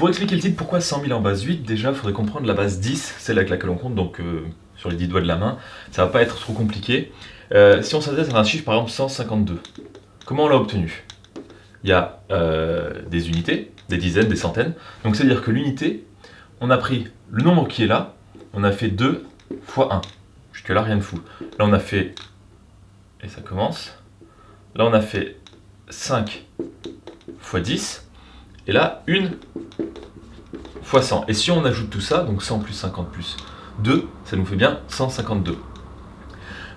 Pour expliquer le titre, pourquoi 100 000 en base 8, déjà, il faudrait comprendre la base 10, celle avec laquelle on compte, donc sur les 10 doigts de la main. Ça va pas être trop compliqué. Si on s'intéresse à un chiffre, par exemple 152, comment on l'a obtenu? Il y a des unités, des dizaines, des centaines. Donc c'est-à-dire que l'unité, on a pris le nombre qui est là, on a fait 2 fois 1. Jusque là, rien de fou. Là, on a fait, et ça commence, là, on a fait 5 fois 10, et là, 1 fois 100. Et si on ajoute tout ça, donc 100 plus 50 plus 2, ça nous fait bien 152.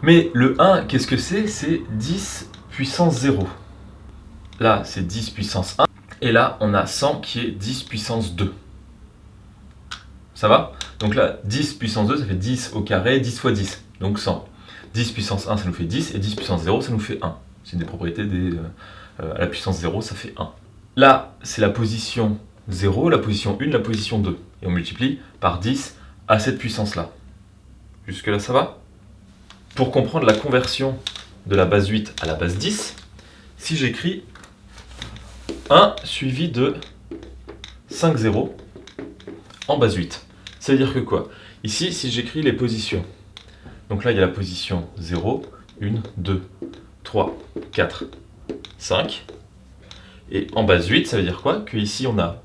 Mais le 1, qu'est-ce que c'est? C'est 10 puissance 0. Là, c'est 10 puissance 1. Et là, on a 100 qui est 10 puissance 2. Ça va? Donc là, 10 puissance 2, ça fait 10 au carré, 10 fois 10, donc 100. 10 puissance 1, ça nous fait 10, et 10 puissance 0, ça nous fait 1. C'est une des propriétés à la puissance 0, ça fait 1. Là, c'est la position 0, la position 1, la position 2. Et on multiplie par 10 à cette puissance-là. Jusque là, ça va? Pour comprendre la conversion de la base 8 à la base 10, si j'écris 1 suivi de 5 zéros en base 8, ça veut dire que quoi? Ici, si j'écris les positions, donc là, il y a la position 0, 1, 2, 3, 4, 5. Et en base 8, ça veut dire quoi? Que ici, on a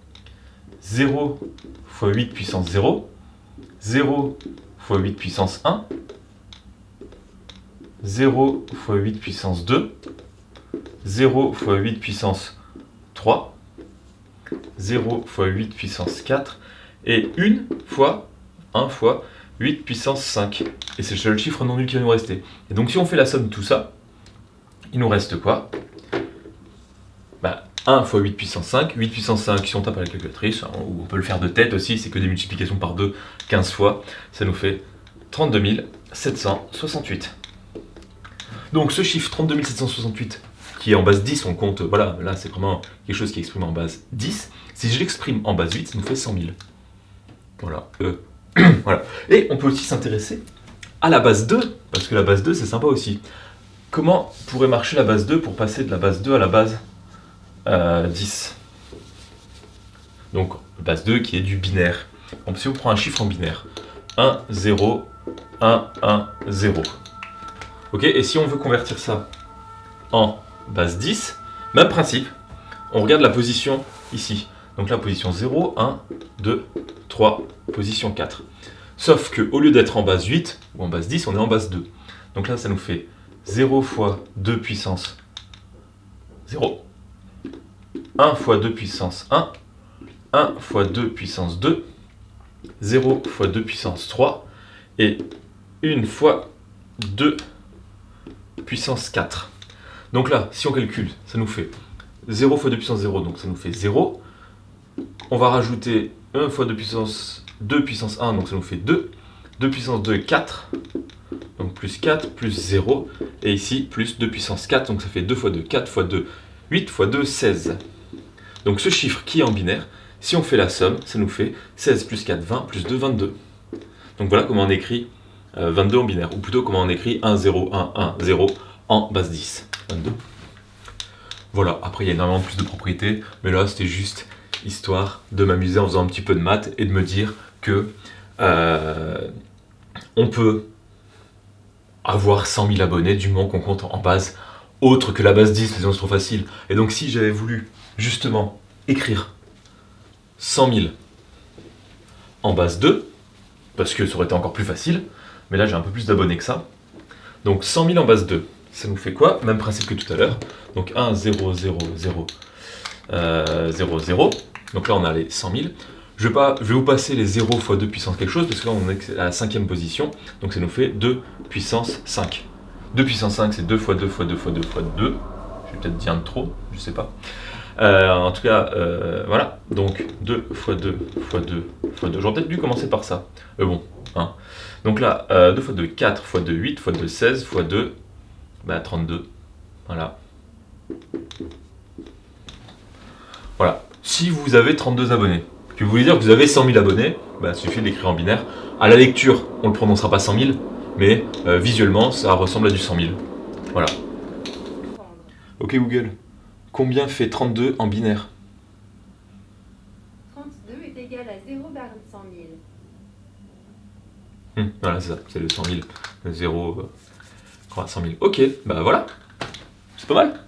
0 fois 8 puissance 0, 0 fois 8 puissance 1, 0 fois 8 puissance 2, 0 fois 8 puissance 3, 0 fois 8 puissance 4, et 1 fois 8 puissance 5. Et c'est le seul chiffre non nul qui va nous rester. Et donc si on fait la somme de tout ça, il nous reste quoi? 1 fois 8 puissance 5, 8 puissance 5 si on tape à la calculatrice, ou on peut le faire de tête aussi, c'est que des multiplications par 2, 15 fois, ça nous fait 32 768. Donc ce chiffre 32 768, qui est en base 10, on compte, voilà, là c'est vraiment quelque chose qui est exprimé en base 10, si je l'exprime en base 8, ça nous fait 100 000. Voilà. Voilà. Et on peut aussi s'intéresser à la base 2, parce que la base 2 c'est sympa aussi. Comment pourrait marcher la base 2 pour passer de la base 2 à la base 10? Donc base 2 qui est du binaire. Donc si on prend un chiffre en binaire, 1, 0, 1, 1, 0. Ok, et si on veut convertir ça en base 10, même principe, on regarde la position ici. Donc la position 0, 1, 2, 3, position 4. Sauf qu'au lieu d'être en base 8 ou en base 10, on est en base 2. Donc là, ça nous fait 0 fois 2 puissance 0, 1 fois 2 puissance 1, 1 fois 2 puissance 2, 0 fois 2 puissance 3, et 1 fois 2 puissance 4. Donc là, si on calcule, ça nous fait 0 fois 2 puissance 0, donc ça nous fait 0. On va rajouter 1 fois 2 puissance 1, donc ça nous fait 2. 2 puissance 2, 4. Donc plus 4, plus 0. Et ici, plus 2 puissance 4, donc ça fait 2 fois 2, 4 fois 2, 8 fois 2, 16. Donc ce chiffre qui est en binaire, si on fait la somme, ça nous fait 16 plus 4, 20, plus 2, 22. Donc voilà comment on écrit 22 en binaire, ou plutôt comment on écrit 1, 0, 1, 1, 0 en base 10. 22. Voilà, après il y a énormément plus de propriétés, mais là c'était juste histoire de m'amuser en faisant un petit peu de maths et de me dire que on peut avoir 100 000 abonnés du moment qu'on compte en base autre que la base 10, sinon c'est trop facile. Et donc si j'avais voulu justement écrire 100 000 en base 2, parce que ça aurait été encore plus facile, mais là j'ai un peu plus d'abonnés que ça, donc 100 000 en base 2, ça nous fait quoi? Même principe que tout à l'heure, donc 1, 0, 0, 0, 0, 0, donc là on a les 100 000. Je vais vous passer les 0 fois 2 puissance quelque chose, parce que là on est à la 5e position, donc ça nous fait 2 puissance 5. 2 puissance 5 c'est 2 fois 2 fois 2 fois 2 fois 2, je vais peut-être dire de trop, je sais pas. En tout cas, voilà, donc 2 fois 2 fois 2 fois 2, j'aurais peut-être dû commencer par ça, bon, hein. Donc là, 2 fois 2, 4 fois 2, 8 fois 2, 16 fois 2, 32, voilà. Voilà, si vous avez 32 abonnés, que vous voulez dire que vous avez 100 000 abonnés, il suffit d'écrire en binaire. À la lecture, on ne le prononcera pas 100 000, mais visuellement, ça ressemble à du 100 000. Voilà. Ok Google, combien fait 32 en binaire? 32 égal à 0 barre 100 000. Voilà, c'est ça, c'est le 100 000. Le 0 croix à 100 000. Ok, bah voilà. C'est pas mal.